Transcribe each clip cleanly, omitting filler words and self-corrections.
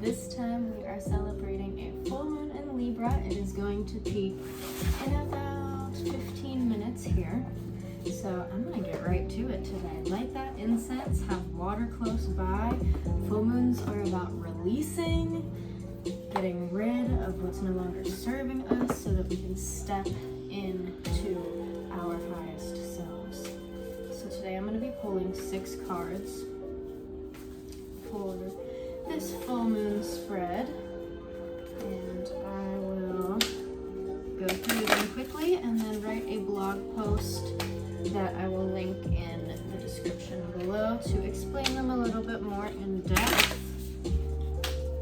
This time we are celebrating a full moon in Libra. It is going to peak in about 15 minutes here. So I'm gonna get right to it today. Light that incense, have water close by. Full moons are about releasing, getting rid of what's no longer serving us so that we can step into our highest selves. So today I'm gonna be pulling 6 cards for this full moon spread, and I will go through them quickly and then write a blog post that I will link in the description below to explain them a little bit more in depth.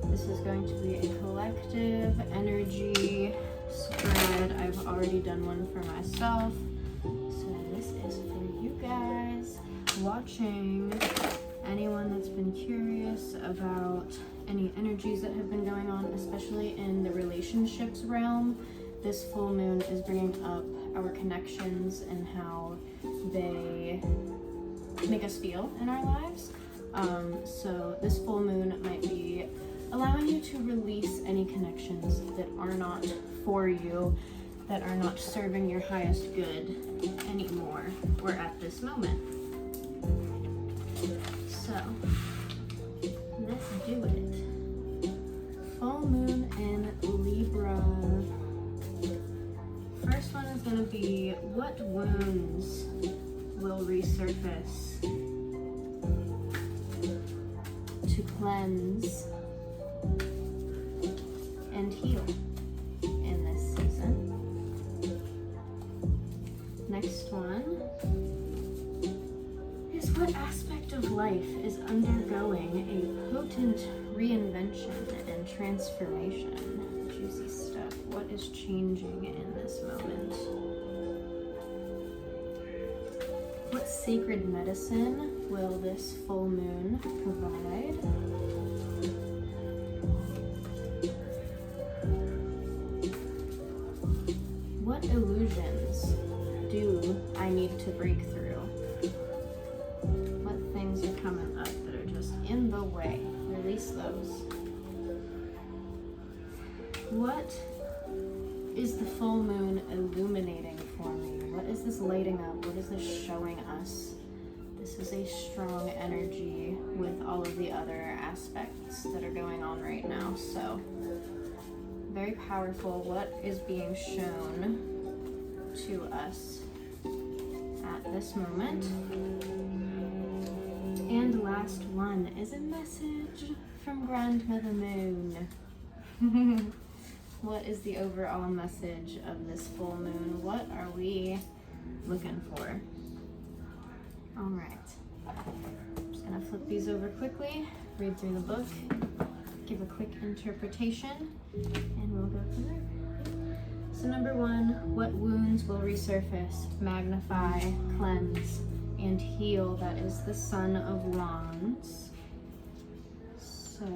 This is going to be a collective energy spread. I've already done one for myself, so this is for you guys watching. Anyone that's been curious about any energies that have been going on, especially in the relationships realm, this full moon is bringing up our connections and how they make us feel in our lives. So this full moon might be allowing you to release any connections that are not for you, that are not serving your highest good anymore or at this moment. So let's do it. Full moon in Libra. First one is going to be, what wounds will resurface to cleanse and heal in this season? Next one is, what aspect of life is undergoing a potent reinvention and transformation? Juicy stuff. What is changing in this moment? What sacred medicine will this full moon provide? What illusions do I need to break through? What things are coming up that are just in the way? Release those. What is the full moon illuminating for me? What is this lighting up? What is this showing us? This is a strong energy with all of the other aspects that are going on right now. So, very powerful. What is being shown to us at this moment? And last one is a message from Grandmother Moon. What is the overall message of this full moon? What are we looking for? All right. I'm just gonna flip these over quickly, read through the book, give a quick interpretation, and we'll go from there. So number 1, what wounds will resurface, magnify, cleanse, and heal? That is the Son of Wands. So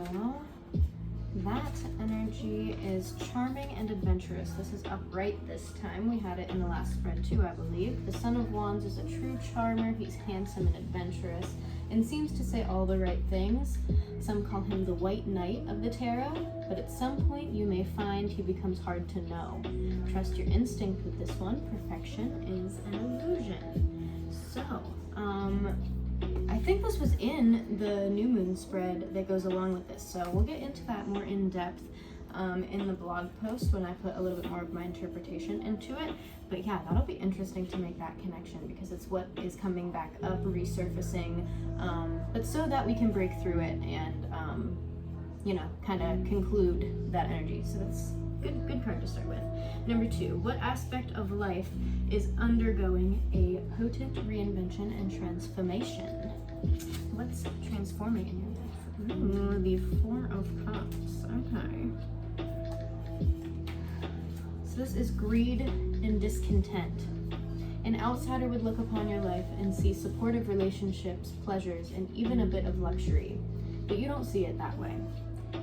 that energy is charming and adventurous. This is upright this time. We had it in the last spread too, I believe. The Son of Wands is a true charmer. He's handsome and adventurous and seems to say all the right things. Some call him the White Knight of the Tarot, but at some point you may find he becomes hard to know. Trust your instinct with this one. Perfection is an illusion. So, I think this was in the new moon spread that goes along with this, so we'll get into that more in depth in the blog post when I put a little bit more of my interpretation into it. But yeah, that'll be interesting to make that connection because it's what is coming back up, resurfacing, but so that we can break through it and kind of conclude that energy. So that's good card to start with. Number 2, what aspect of life is undergoing a potent reinvention and transformation? What's transforming in your life? Ooh, the 4 of Cups. Okay. So this is greed and discontent. An outsider would look upon your life and see supportive relationships, pleasures, and even a bit of luxury. But you don't see it that way.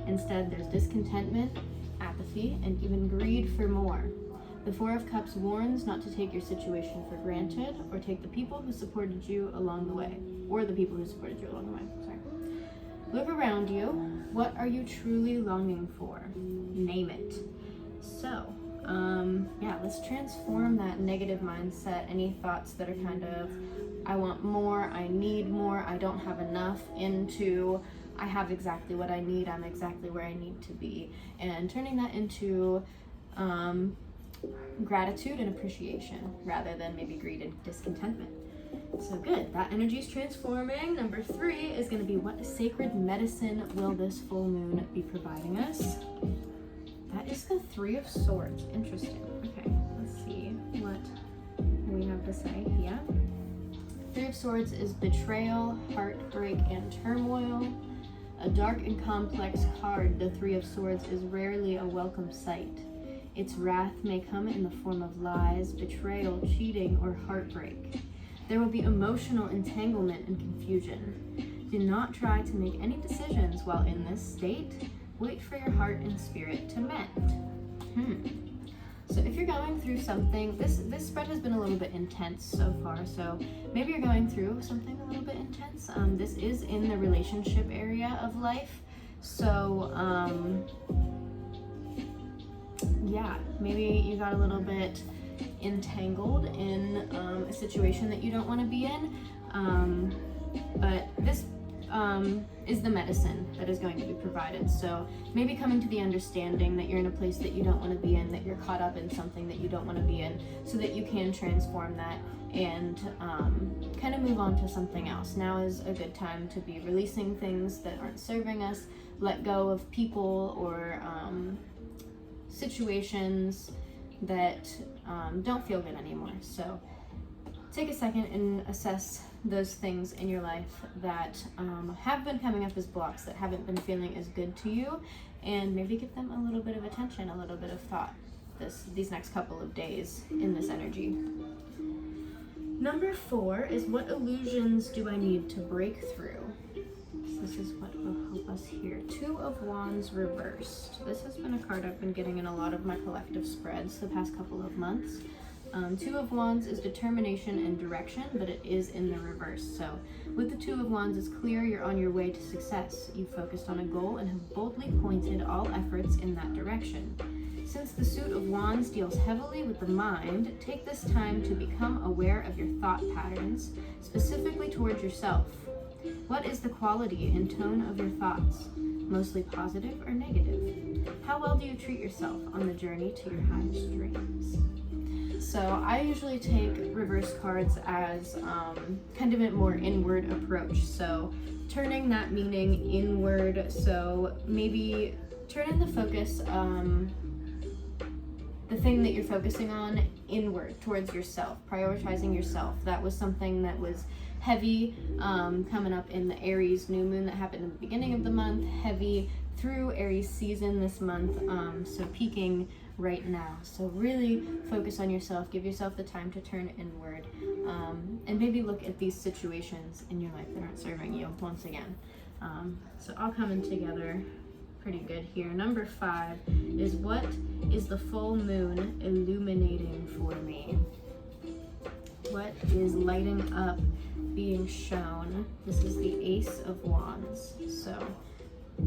Instead, there's discontentment, apathy, and even greed for more. The 4 of Cups warns not to take your situation for granted or take the people who supported you along the way, or the people who supported you along the way, sorry. Look around you. What are you truly longing for? Name it. So, yeah, let's transform that negative mindset, any thoughts that are kind of, I want more, I need more, I don't have enough, into, I have exactly what I need, I'm exactly where I need to be, and turning that into gratitude and appreciation rather than maybe greed and discontentment. So good, that energy is transforming. Number 3 is going to be, what sacred medicine will this full moon be providing us? That is the 3 of Swords. Interesting. Okay, let's see what we have to say here. 3 of Swords is betrayal, heartbreak, and turmoil. A dark and complex card, the 3 of Swords is rarely a welcome sight. Its wrath may come in the form of lies, betrayal, cheating, or heartbreak. There will be emotional entanglement and confusion. Do not try to make any decisions while in this state. Wait for your heart and spirit to mend. So if you're going through something, this spread has been a little bit intense so far, so maybe you're going through something a little bit intense. This is in the relationship area of life, so yeah, maybe you got a little bit entangled in a situation that you don't want to be in, but this is the medicine that is going to be provided. So maybe coming to the understanding that you're in a place that you don't want to be in, that you're caught up in something that you don't want to be in, so that you can transform that and kind of move on to something else. Now is a good time to be releasing things that aren't serving us, let go of people or situations that don't feel good anymore. So take a second and assess those things in your life that have been coming up as blocks, that haven't been feeling as good to you, and maybe give them a little bit of attention, a little bit of thought these next couple of days in this energy. Number 4 is, what illusions do I need to break through? So this is what will help us here. 2 of Wands reversed. This has been a card I've been getting in a lot of my collective spreads the past couple of months. 2 of Wands is determination and direction, but it is in the reverse. So with the 2 of Wands, it's clear you're on your way to success. You focused on a goal and have boldly pointed all efforts in that direction. Since the suit of Wands deals heavily with the mind, take this time to become aware of your thought patterns, specifically towards yourself. What is the quality and tone of your thoughts? Mostly positive or negative? How well do you treat yourself on the journey to your highest dreams? So I usually take reverse cards as kind of a more inward approach. So turning that meaning inward. So maybe turning the focus, the thing that you're focusing on, inward towards yourself, prioritizing yourself. That was something that was heavy coming up in the Aries new moon that happened in the beginning of the month, heavy through Aries season this month, so peaking right now. So really focus on yourself, give yourself the time to turn inward, and maybe look at these situations in your life that aren't serving you once again. So all coming together pretty good here. Number 5 is, what is the full moon illuminating for me? What is lighting up, being shown? This is the Ace of Wands. So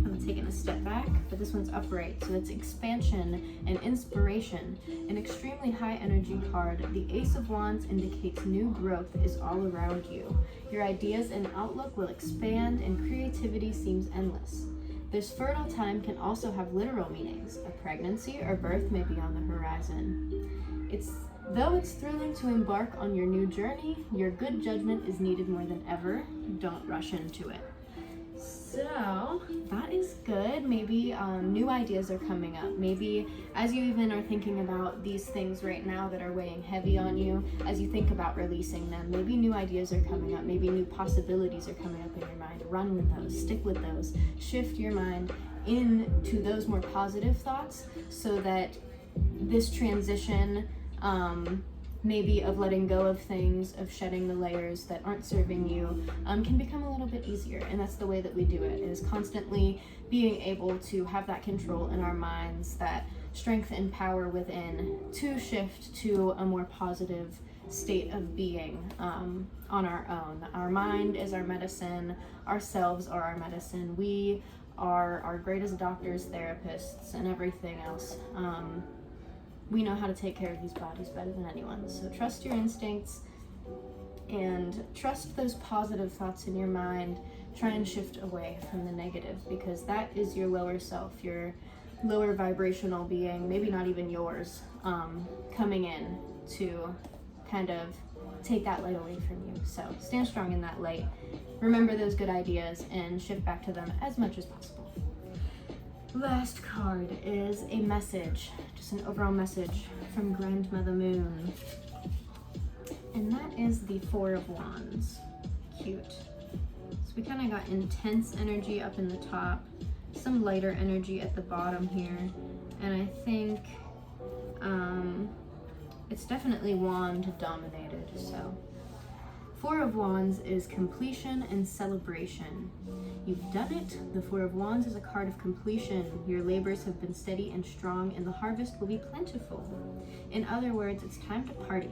kind of taking a step back, but this one's upright, so it's expansion and inspiration. An extremely high energy card. The Ace of Wands indicates new growth is all around you. Your ideas and outlook will expand, and creativity seems endless. This fertile time can also have literal meanings. A pregnancy or birth may be on the horizon. Though it's thrilling to embark on your new journey, your good judgment is needed more than ever. Don't rush into it. So that is good. Maybe new ideas are coming up. Maybe as you even are thinking about these things right now that are weighing heavy on you, as you think about releasing them, maybe new ideas are coming up. Maybe new possibilities are coming up in your mind. Run with those, stick with those, shift your mind into those more positive thoughts, so that this transition, maybe of letting go of things, of shedding the layers that aren't serving you, can become a little bit easier. And that's the way that we do it, is constantly being able to have that control in our minds, that strength and power within, to shift to a more positive state of being on our own. Our mind is our medicine, ourselves are our medicine. We are our greatest doctors, therapists, and everything else. We know how to take care of these bodies better than anyone. So trust your instincts and trust those positive thoughts in your mind. Try and shift away from the negative, because that is your lower self, your lower vibrational being, maybe not even yours, coming in to kind of take that light away from you. So stand strong in that light. Remember those good ideas and shift back to them as much as possible. Last card is a message, just an overall message from Grandmother Moon. And that is the Four of Wands. Cute. So we kind of got intense energy up in the top, some lighter energy at the bottom here, and I think it's definitely wand dominated. So Four of Wands is completion and celebration. You've done it. The Four of Wands is a card of completion. Your labors have been steady and strong, and the harvest will be plentiful. In other words, it's time to party.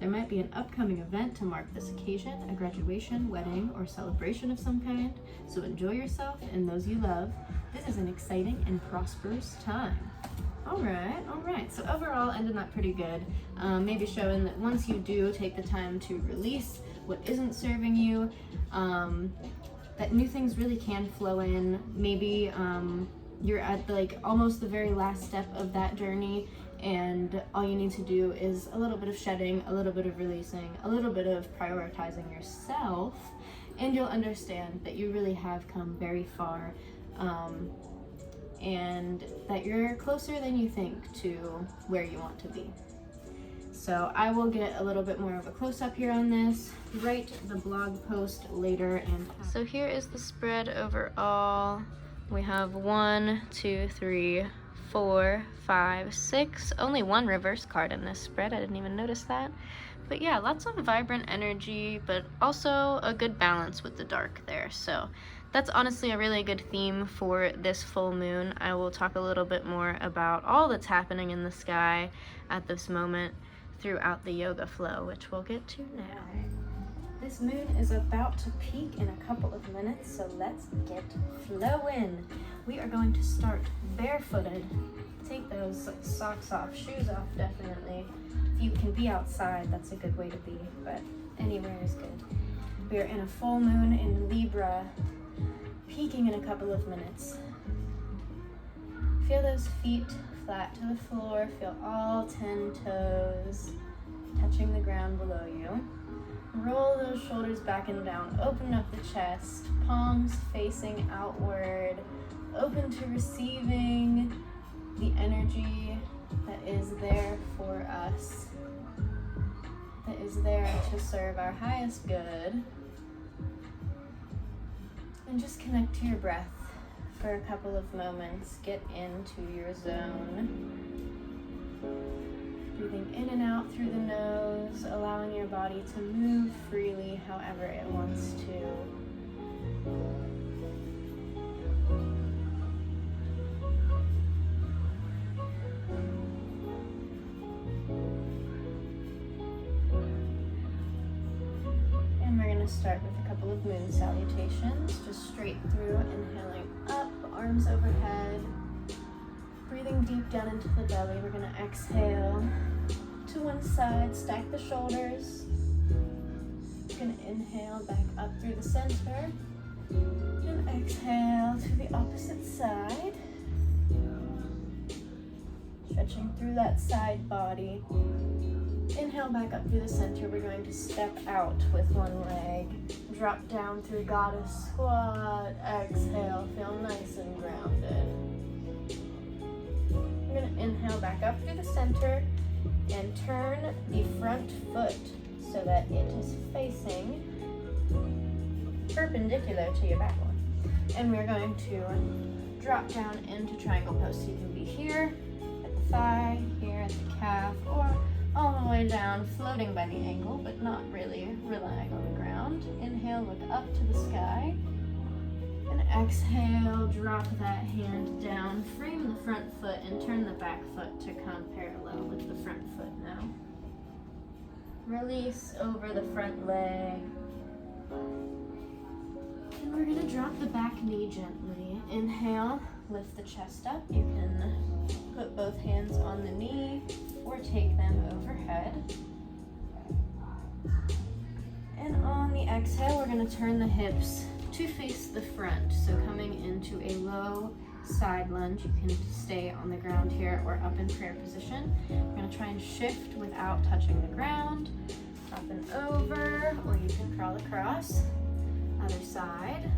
There might be an upcoming event to mark this occasion, a graduation, wedding, or celebration of some kind, so enjoy yourself and those you love. This is an exciting and prosperous time. All right. So overall, ended up pretty good. Maybe showing that once you do take the time to release what isn't serving you, that new things really can flow in. Maybe you're at like almost the very last step of that journey, and all you need to do is a little bit of shedding, a little bit of releasing, a little bit of prioritizing yourself, and you'll understand that you really have come very far, and that you're closer than you think to where you want to be. So I will get a little bit more of a close-up here on this, write the blog post later. And so here is the spread overall. We have 1, 2, 3, 4, 5, 6. Only one reverse card in this spread. I didn't even notice that. But yeah, lots of vibrant energy, but also a good balance with the dark there. So that's honestly a really good theme for this full moon. I will talk a little bit more about all that's happening in the sky at this moment throughout the yoga flow, which we'll get to now. This moon is about to peak in a couple of minutes, so let's get flowing. We are going to start barefooted. Take those socks off, shoes off definitely. If you can be outside, that's a good way to be, but anywhere is good. We are in a full moon in Libra, peaking in a couple of minutes. Feel those feet flat to the floor. Feel all 10 toes touching the ground below you. Roll those shoulders back and down. Open up the chest, palms facing outward. Open to receiving the energy that is there for us, that is there to serve our highest good. And just connect to your breath for a couple of moments. Get into your zone. Breathing in and out through the nose, allowing your body to move freely however it wants to. And we're going to start with a couple of moon salutations, just straight through, inhaling up, arms overhead. Breathing deep down into the belly, we're going to exhale to one side, stack the shoulders. We're going to inhale back up through the center, and exhale to the opposite side. Stretching through that side body. Inhale back up through the center. We're going to step out with one leg. Drop down through goddess squat. Exhale, feel nice and grounded. We're going to inhale back up through the center and turn the front foot so that it is facing perpendicular to your back one. And we're going to drop down into triangle pose. So you can be here at the thigh, here at the calf, or all the way down, floating by the ankle, but not really relying on the ground. Inhale, look up to the sky. And exhale, drop that hand down, frame the front foot, and turn the back foot to come parallel with the front foot now. Release over the front leg. And we're gonna drop the back knee gently. Inhale, lift the chest up. You can put both hands on the knee or take them overhead. And on the exhale, we're gonna turn the hips to face the front. So coming into a low side lunge. You can stay on the ground here or up in prayer position. We're gonna try and shift without touching the ground. Up and over, or you can crawl across. Other side.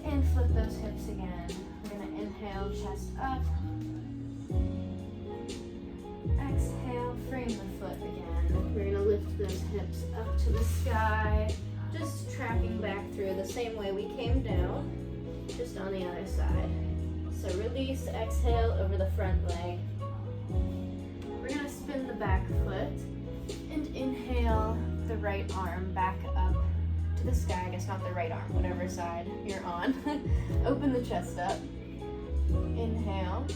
And flip those hips again. We're gonna inhale, chest up. Exhale, frame the foot again. We're gonna lift those hips up to the sky. Just tracking back through the same way we came down. Just on the other side. So release, exhale over the front leg. We're gonna spin the back foot and inhale the right arm back up to the sky. I guess not the right arm, whatever side you're on. Open the chest up. Inhale.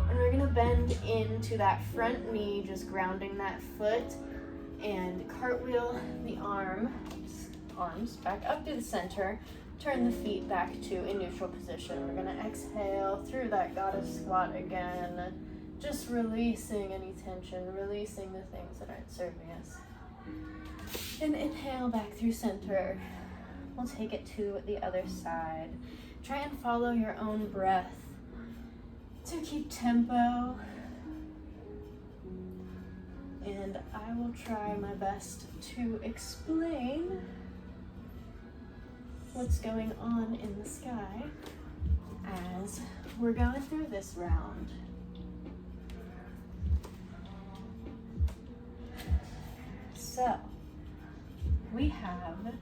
And we're gonna bend into that front knee, just grounding that foot, and cartwheel the arms back up to the center. Turn the feet back to a neutral position. We're gonna exhale through that goddess squat again. Just releasing any tension, releasing the things that aren't serving us. And inhale back through center. We'll take it to the other side. Try and follow your own breath to keep tempo. And I will try my best to explain what's going on in the sky as we're going through this round. So, we have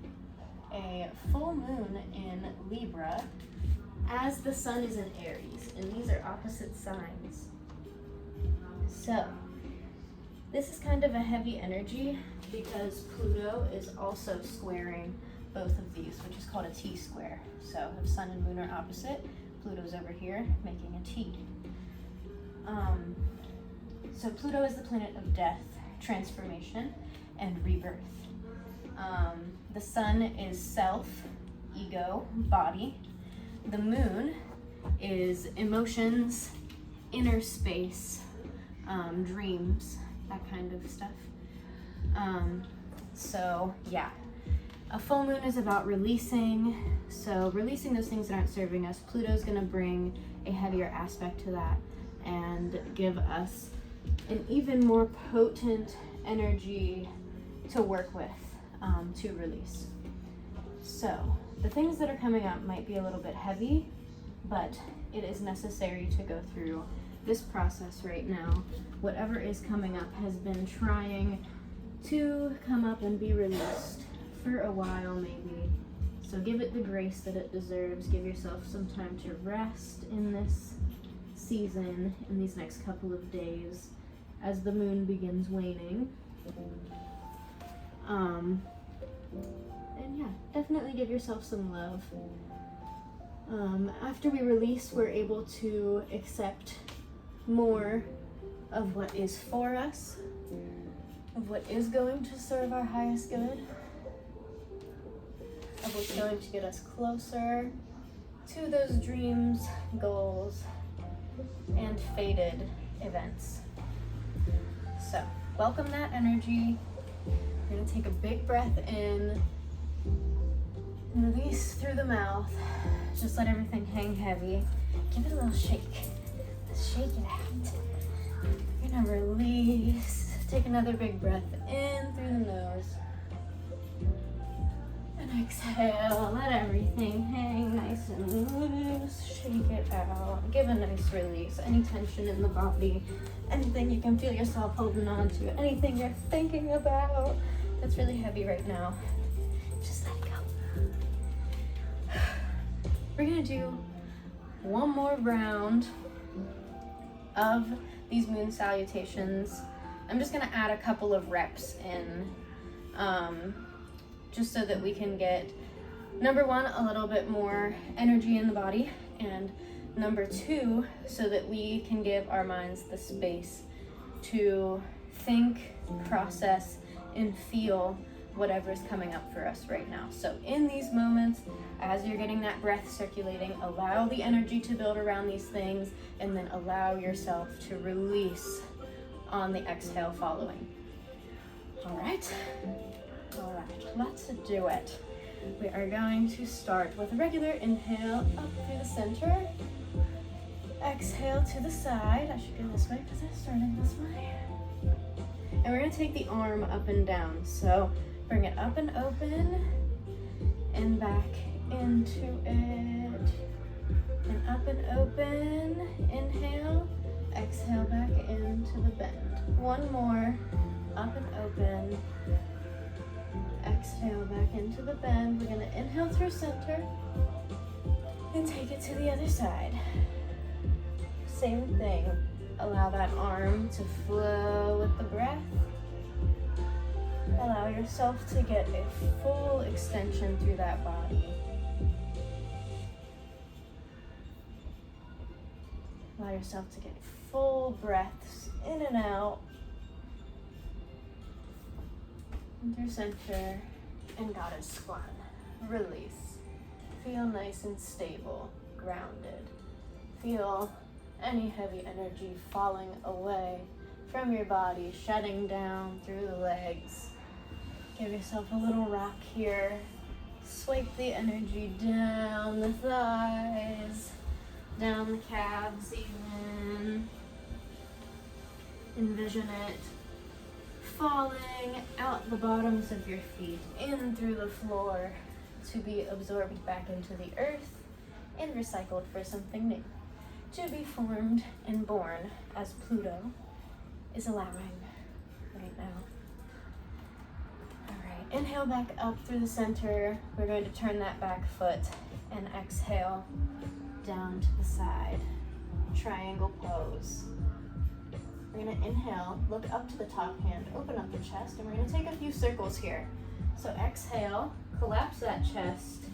a full moon in Libra as the sun is in Aries, and these are opposite signs. So, this is kind of a heavy energy because Pluto is also squaring both of these, which is called a T-square. So if sun and moon are opposite, Pluto's over here making a T. So Pluto is the planet of death, transformation, and rebirth. The sun is self, ego, body. The moon is emotions, inner space, dreams, that kind of stuff. So yeah. A full moon is about releasing, so releasing those things that aren't serving us. Pluto's gonna bring a heavier aspect to that and give us an even more potent energy to work with, to release. So the things that are coming up might be a little bit heavy, but it is necessary to go through this process right now. Whatever is coming up has been trying to come up and be released for a while maybe. So give it the grace that it deserves. Give yourself some time to rest in this season, in these next couple of days as the moon begins waning. And yeah, definitely give yourself some love. After we release, we're able to accept more of what is for us, of what is going to serve our highest good, of what's going to get us closer to those dreams, goals, and fated events. So, welcome that energy. You're gonna take a big breath in, and release through the mouth. Just let everything hang heavy. Give it a little shake. Let's shake it out. You're gonna release. Take another big breath in through the nose. And exhale, let everything hang nice and loose. Shake it out. Give a nice release. Any tension in the body, anything you can feel yourself holding on to, anything you're thinking about that's really heavy right now, just let it go. We're gonna do one more round of these moon salutations. I'm just gonna add a couple of reps in, just so that we can get, number one, a little bit more energy in the body, and number two, so that we can give our minds the space to think process and feel whatever is coming up for us right now. So in these moments, as you're getting that breath circulating, allow the energy to build around these things, and then allow yourself to release on the exhale following. All right, let's do it. We are going to start with a regular inhale up through the center. Exhale to the side. I should go this way because I started this way. And we're going to take the arm up and down. So bring it up and open and back into it. And up and open. Inhale. Exhale back into the bend. One more. Up and open. Exhale back into the bend. We're going to inhale through center and take it to the other side. Same thing. Allow that arm to flow with the breath. Allow yourself to get a full extension through that body. Allow yourself to get full breaths in and out. And through center and goddess one. Release. Feel nice and stable, grounded. Feel any heavy energy falling away from your body, shedding down through the legs. Give yourself a little rock here. Swipe the energy down the thighs, down the calves even. Envision it falling out the bottoms of your feet, in through the floor, to be absorbed back into the earth and recycled for something new, to be formed and born as Pluto is allowing right now. All right, inhale back up through the center. We're going to turn that back foot and exhale down to the side, triangle pose. We're going to inhale, look up to the top hand, open up the chest, and we're going to take a few circles here. So exhale, collapse that chest,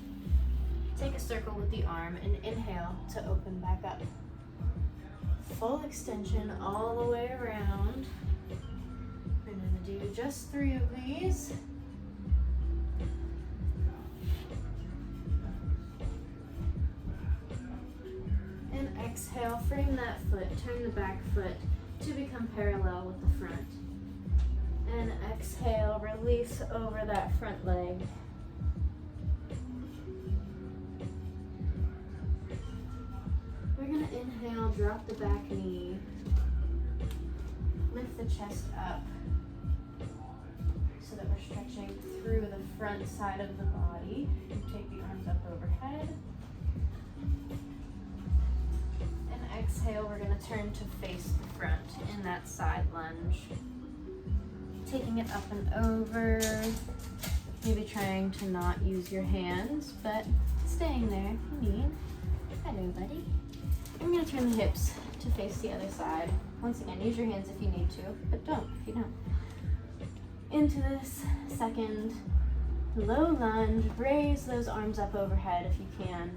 take a circle with the arm, and inhale to open back up. Full extension all the way around. We're going to do just 3 of these. And exhale, frame that foot, turn the back foot to become parallel with the front. And exhale, release over that front leg. We're going to inhale, drop the back knee, lift the chest up so that we're stretching through the front side of the body. And take the arms up overhead. Exhale, we're going to turn to face the front in that side lunge. Taking it up and over, maybe trying to not use your hands, but staying there if you need. Hello, buddy. I'm going to turn the hips to face the other side. Once again, use your hands if you need to, but don't if you don't. Into this second low lunge, raise those arms up overhead if you can.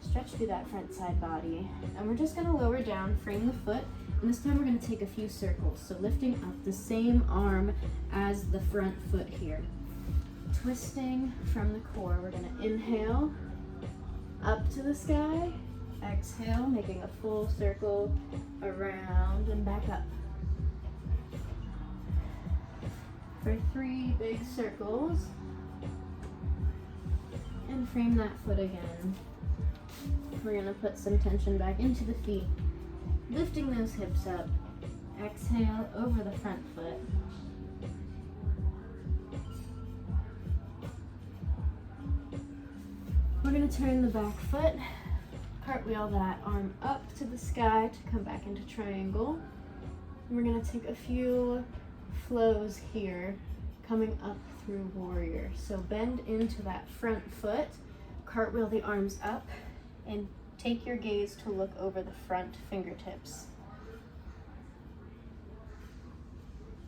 Stretch through that front side body. And we're just going to lower down, frame the foot, and this time we're going to take a few circles. So lifting up the same arm as the front foot here. Twisting from the core. We're going to inhale up to the sky. Exhale, making a full circle around and back up. For 3 big circles. And frame that foot again. We're going to put some tension back into the feet, lifting those hips up. Exhale over the front foot. We're going to turn the back foot, cartwheel that arm up to the sky to come back into triangle. And we're going to take a few flows here, coming up through warrior. So bend into that front foot, cartwheel the arms up, and take your gaze to look over the front fingertips.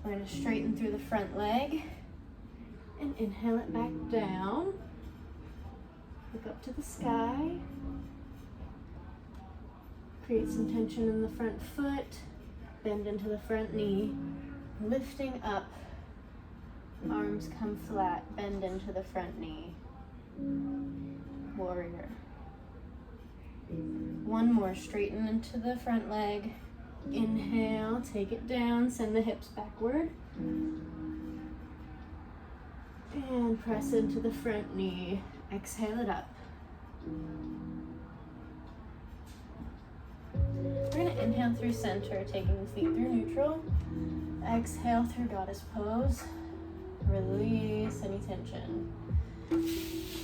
We're going to straighten through the front leg and inhale it back down. Look up to the sky. Create some tension in the front foot. Bend into the front knee. Lifting up, arms come flat, bend into the front knee. Warrior. One more, straighten into the front leg. Inhale, take it down, send the hips backward. And press into the front knee. Exhale it up. We're going to inhale through center, taking the feet through neutral. Exhale through goddess pose. Release any tension.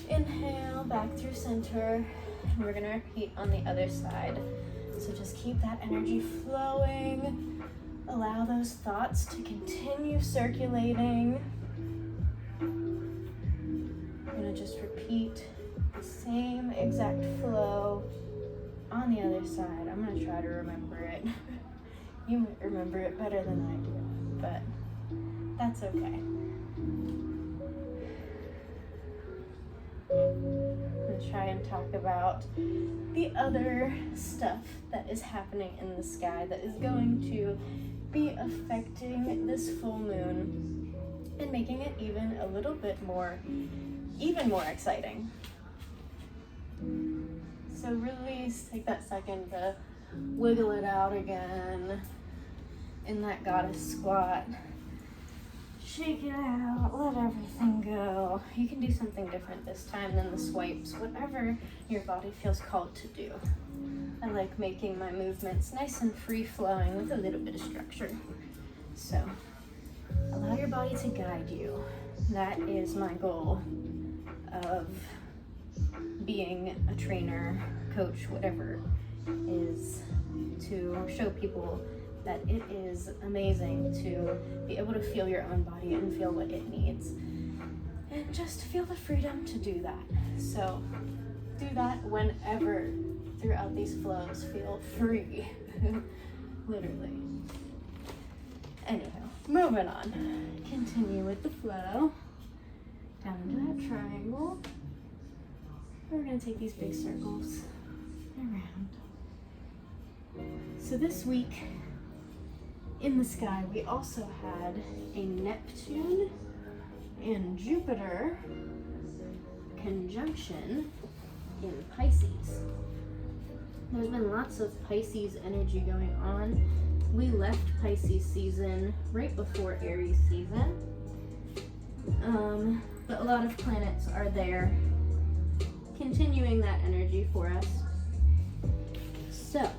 Inhale back through center. And we're going to repeat on the other side. So just keep that energy flowing. Allow those thoughts to continue circulating. I'm going to just repeat the same exact flow on the other side. I'm going to try to remember it. You might remember it better than I do, but that's okay. I'm going to try and talk about the other stuff that is happening in the sky that is going to be affecting this full moon and making it even a little bit more, even more exciting. So release, take that second to wiggle it out again in that goddess squat. Shake it out, let everything go. You can do something different this time than the swipes, whatever your body feels called to do. I like making my movements nice and free-flowing with a little bit of structure. So allow your body to guide you. That is my goal of being a trainer, coach, whatever, is to show people that it is amazing to be able to feel your own body and feel what it needs. And just feel the freedom to do that. So do that whenever throughout these flows. Feel free, literally. Anyhow, moving on. Continue with the flow. Down into that triangle. We're gonna take these big circles around. So this week in the sky, we also had a Neptune and Jupiter conjunction in Pisces. There's been lots of Pisces energy going on. We left Pisces season right before Aries season. But a lot of planets are there continuing that energy for us. So,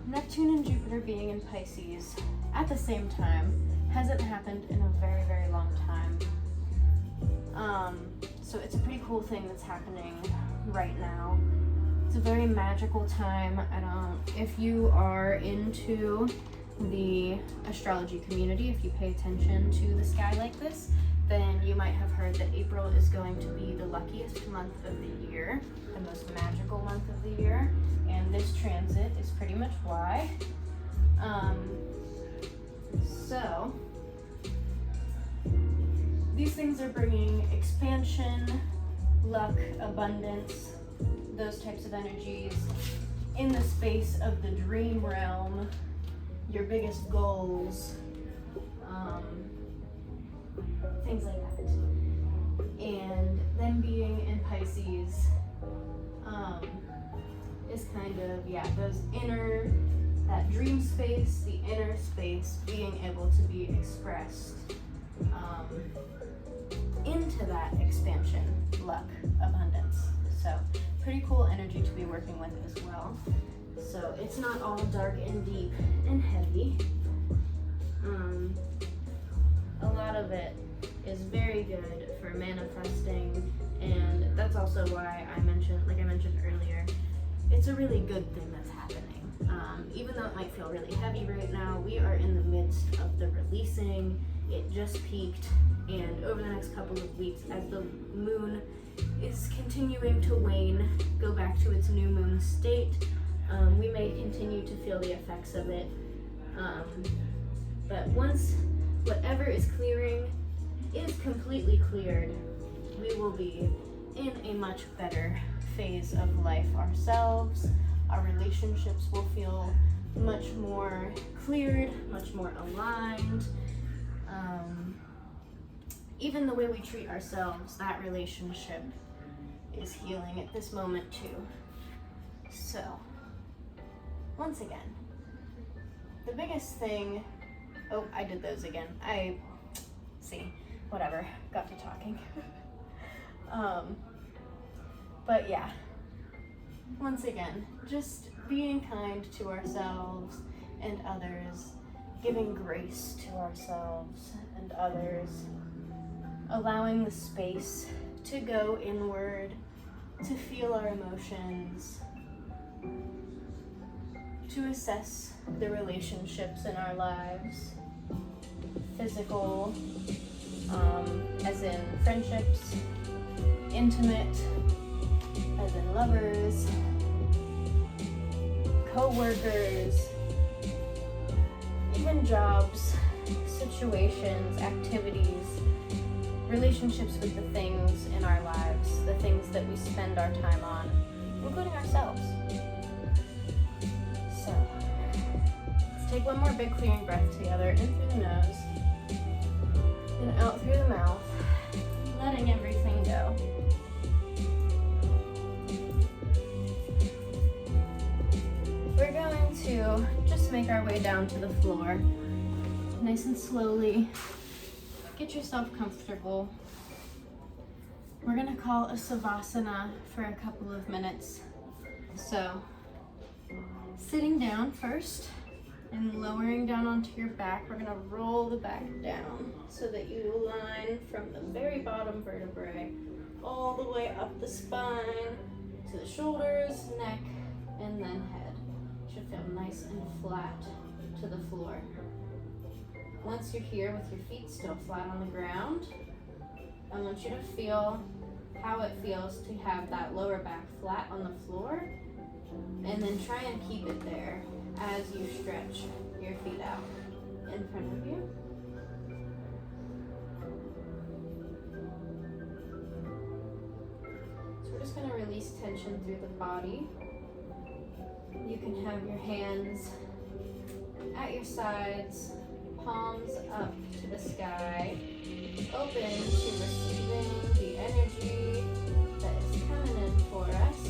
Neptune and Jupiter being in Pisces at the same time hasn't happened in a very, very long time. So it's a pretty cool thing that's happening right now. It's a very magical time. If you are into the astrology community, if you pay attention to the sky like this, then you might have heard that April is going to be the luckiest month of the year, the most magical month of the year, and this transit is pretty much why. So these things are bringing expansion, luck, abundance, those types of energies in the space of the dream realm, your biggest goals, things like that. And them being in Pisces is kind of, those inner, that dream space, the inner space being able to be expressed into that expansion, luck, abundance. So pretty cool energy to be working with as well. So it's not all dark and deep and heavy. A lot of it is very good for manifesting, and that's also why I mentioned earlier, it's a really good thing that's happening. Even though it might feel really heavy right now, we are in the midst of the releasing. It just peaked, and over the next couple of weeks, as the moon is continuing to wane, go back to its new moon state, we may continue to feel the effects of it. But once whatever is clearing is completely cleared, we will be in a much better phase of life ourselves. Our relationships will feel much more cleared, much more aligned. Even the way we treat ourselves, that relationship is healing at this moment too. So, once again, the biggest thing, oh, I did those again. Whatever, got to talking. But yeah, once again, just being kind to ourselves and others, giving grace to ourselves and others, allowing the space to go inward, to feel our emotions, to assess the relationships in our lives, physical, as in friendships, intimate, as in lovers, co-workers, even jobs, situations, activities, relationships with the things in our lives, the things that we spend our time on, including ourselves. So, let's take one more big clearing breath together, in through the nose, and out through the mouth, letting everything go. We're going to just make our way down to the floor, nice and slowly. Get yourself comfortable. We're gonna call a Savasana for a couple of minutes. So, sitting down first and lowering down onto your back, we're gonna roll the back down so that you align from the very bottom vertebrae all the way up the spine to the shoulders, neck, and then head. Should feel nice and flat to the floor. Once you're here with your feet still flat on the ground, I want you to feel how it feels to have that lower back flat on the floor, and then try and keep it there as you stretch your feet out in front of you. So we're just going to release tension through the body. You can have your hands at your sides, palms up to the sky, open to receiving the energy that is coming in for us.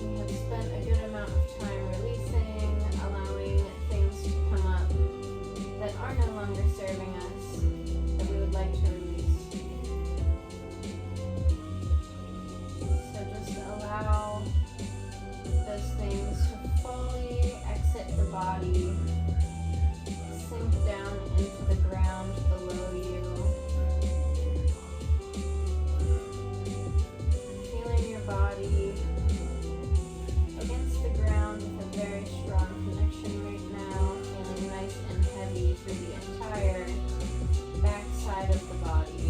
We have spent a good amount of time releasing, allowing things to come up that are no longer serving us, that we would like to release. So just allow those things to fully exit the body, sink down into the ground below you. Feeling your body against the ground with a very strong connection right now, feeling nice and heavy through the entire back side of the body.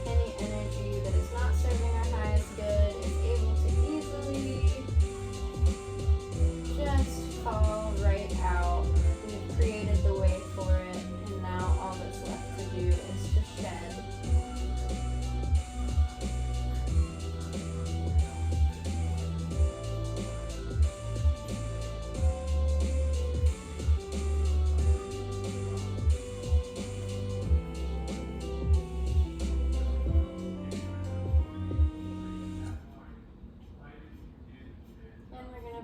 Any energy that is not serving our highest good is able to easily just fall right out. We've created the way for it, and now all that's left to do is to shed.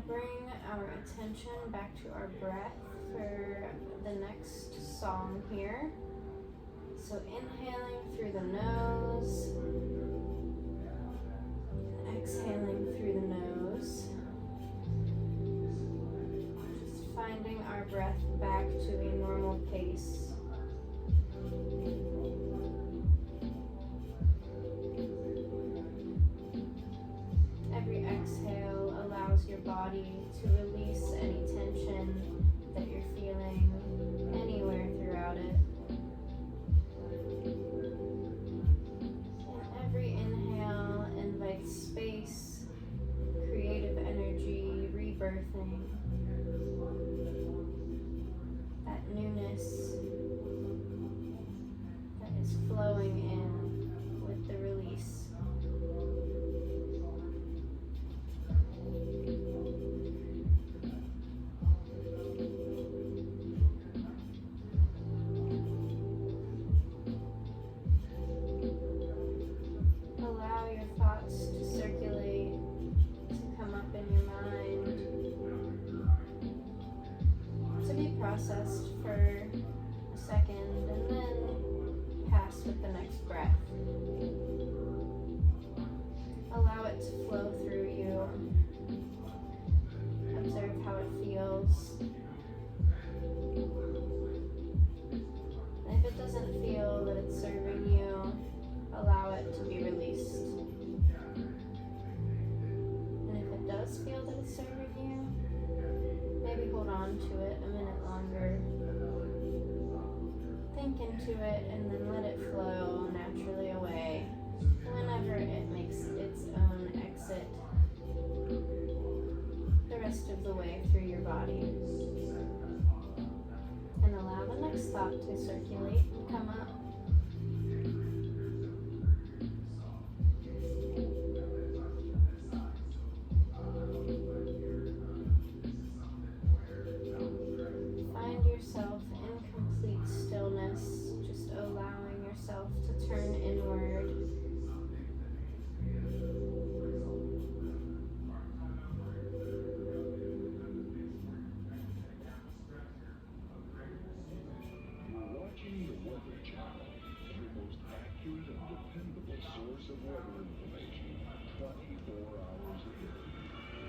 Bring our attention back to our breath for the next song here. So inhaling through the nose, exhaling through the nose. Just finding our breath back to a normal pace. Every exhale allows your body to release any tension that you're feeling anywhere throughout it. And every inhale invites space, creative energy, rebirthing, that newness. does feel that it's serving you, maybe hold on to it a minute longer. Think into it and then let it flow naturally away whenever it makes its own exit the rest of the way through your body. And allow the next thought to circulate and come up. Find yourself in complete stillness, just allowing yourself to turn inward.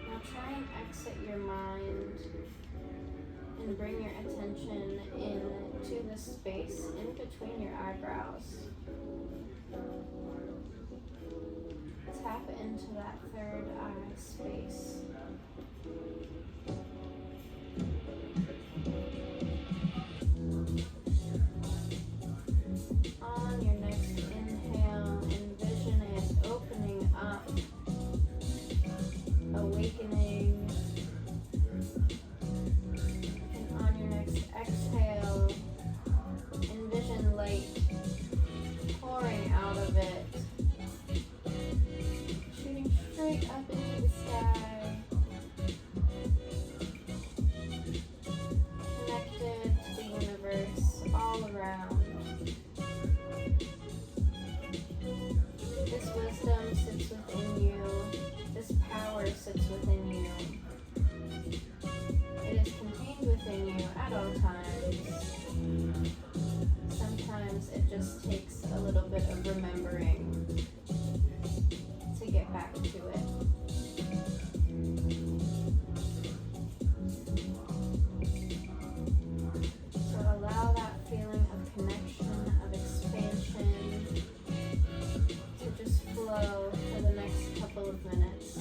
Now try and exit your mind and bring your attention into the space in between your eyebrows. Tap into that third eye space. On your next inhale, envision it opening up, awakening. And on your next exhale, envision light pouring out of it, shooting straight up into the sky, connected to the universe all around. This wisdom sits within you. This power sits within you. It is contained within you at all times. Sometimes it just takes a little bit of remembering to get back to it. So allow that feeling of connection, of expansion, to just flow for the next couple of minutes.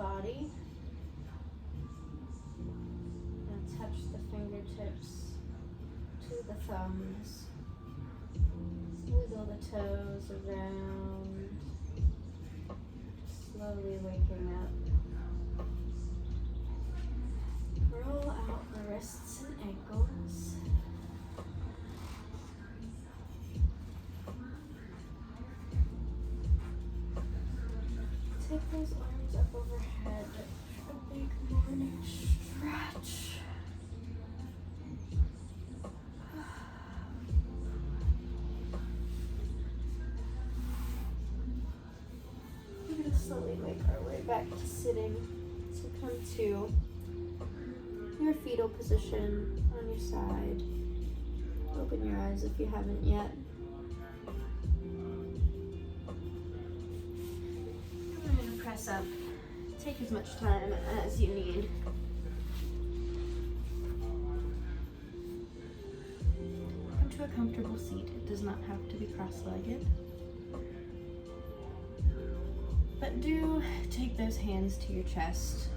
body. And touch the fingertips to the thumbs. Wiggle the toes around. Slowly waking up. Roll out the wrists and ankles. Take those arms up overhead for a big morning stretch. We're going to slowly make our way back to sitting. So come to your fetal position on your side. Open your eyes if you haven't yet. I'm going to press up. Take as much time as you need. Come to a comfortable seat. It does not have to be cross-legged. But do take those hands to your chest.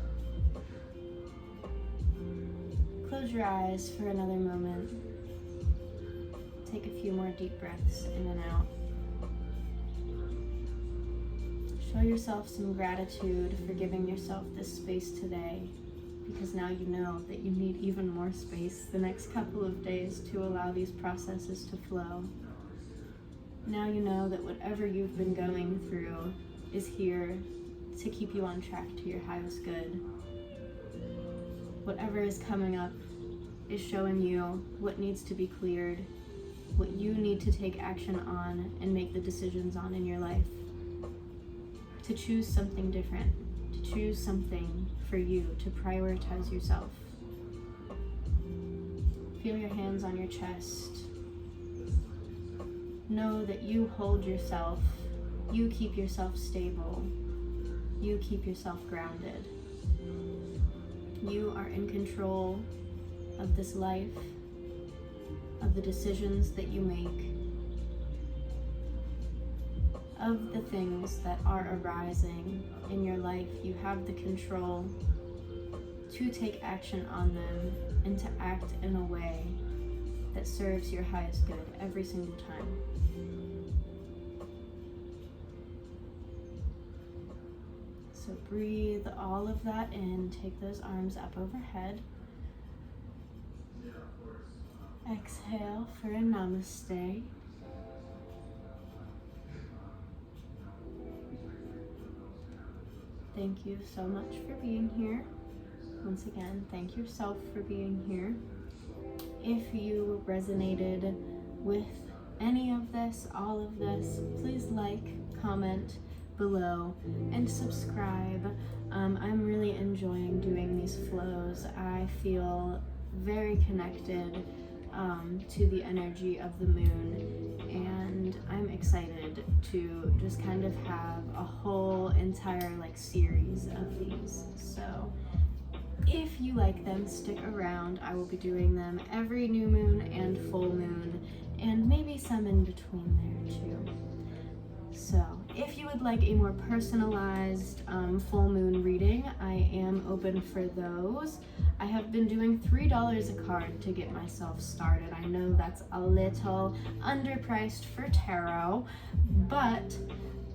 Close your eyes for another moment. Take a few more deep breaths in and out. Show yourself some gratitude for giving yourself this space today, because now you know that you need even more space the next couple of days to allow these processes to flow. Now you know that whatever you've been going through is here to keep you on track to your highest good. Whatever is coming up is showing you what needs to be cleared, what you need to take action on and make the decisions on in your life. To choose something different, to choose something for you, to prioritize yourself. Feel your hands on your chest. Know that you hold yourself, you keep yourself stable, you keep yourself grounded. You are in control of this life, of the decisions that you make, of the things that are arising in your life. You have the control to take action on them and to act in a way that serves your highest good every single time. So breathe all of that in. Take those arms up overhead. Exhale for a namaste. Thank you so much for being here. Once again, thank yourself for being here. If you resonated with any of this, all of this, please like, comment below, and subscribe. I'm really enjoying doing these flows. I feel very connected to the energy of the moon, and I'm excited to just kind of have a whole entire series of these. So if you like them, stick around. I will be doing them every new moon and full moon, and maybe some in between there too. So if you would like a more personalized full moon reading, I am open for those. I have been doing $3 a card to get myself started. I know that's a little underpriced for tarot, but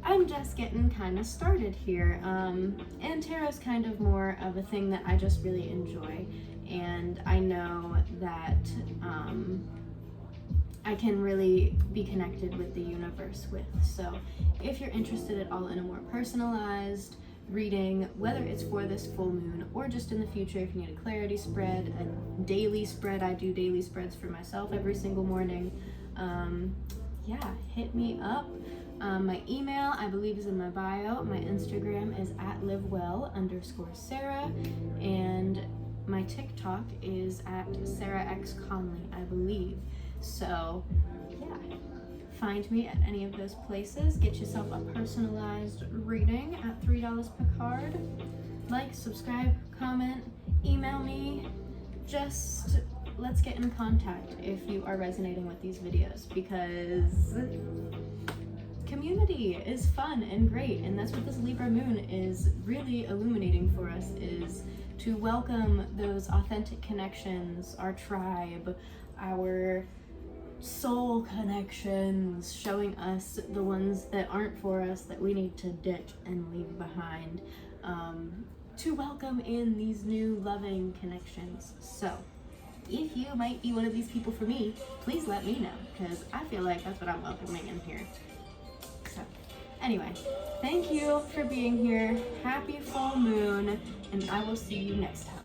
I'm just getting kind of started here. And tarot's kind of more of a thing that I just really enjoy, and I know that I can really be connected with the universe with. So if you're interested at all in a more personalized reading, whether it's for this full moon or just in the future, if you need a clarity spread, a daily spread, I do daily spreads for myself every single morning, yeah, hit me up. My email, I believe, is in my bio. My Instagram is @livewell_Sarah, and my TikTok is @SarahXConley, I believe. So yeah, find me at any of those places. Get yourself a personalized reading at $3 per card. Like, subscribe, comment, email me. Just let's get in contact if you are resonating with these videos, because community is fun and great, and that's what this Libra moon is really illuminating for us, is to welcome those authentic connections, our tribe, our soul connections, showing us the ones that aren't for us that we need to ditch and leave behind, to welcome in these new loving connections. So if you might be one of these people for me, please let me know, because I feel like that's what I'm welcoming in here. So anyway, thank you for being here. Happy full moon, and I will see you next time.